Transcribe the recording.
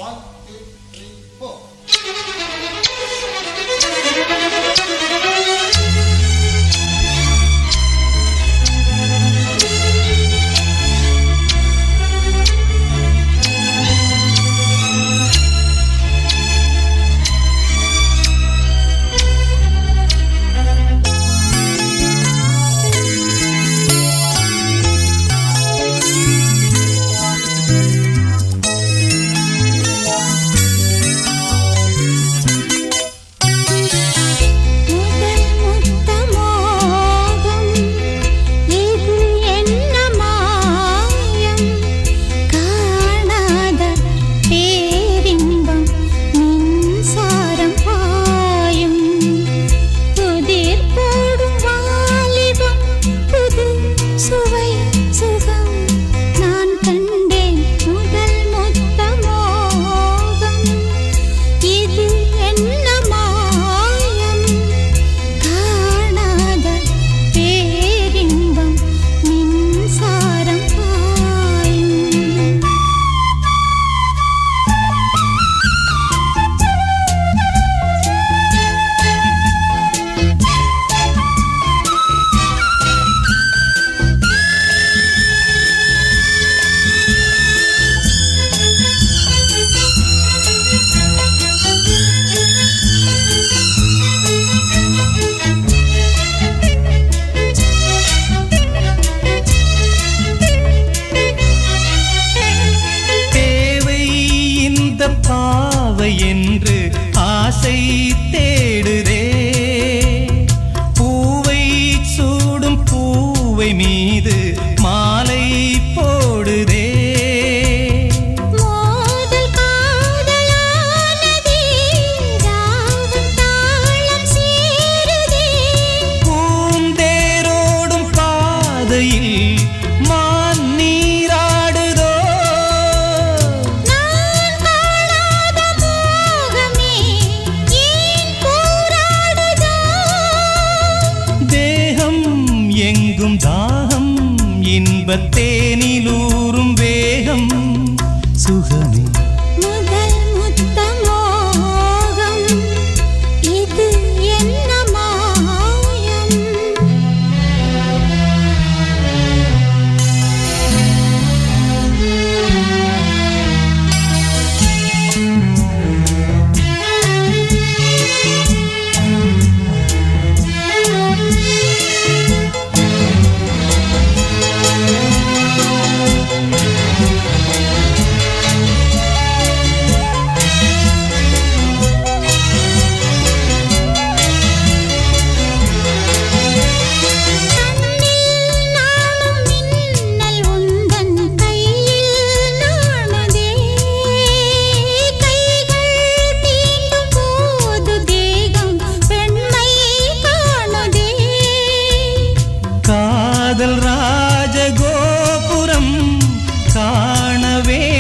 1, 2, 3, 4. என்று ஆசை தேடுதே பூவை சூடும் பூவை மீது மாலை போடுதே மோதல் காதலானதே ராகம் தாளம் சேருதே பூந்தேரோடும் பாதையில் மான் நீராடுதோ நான் காணாத மோகமே ஏன் போராடுதோ தேகம் எங்கும் தாகம் இன்பத் தேனிலூறும் வேகம் சுகமே முதல் முத்த மோகம் இது என்ன மாயம் நானும் மின்னல் உந்தன் கையில் நாணுதே கைகள் தீண்டும் போது தேகம் பெண்மை காணுதே காதல் ராஜகோபுரம் காண வேண்டும்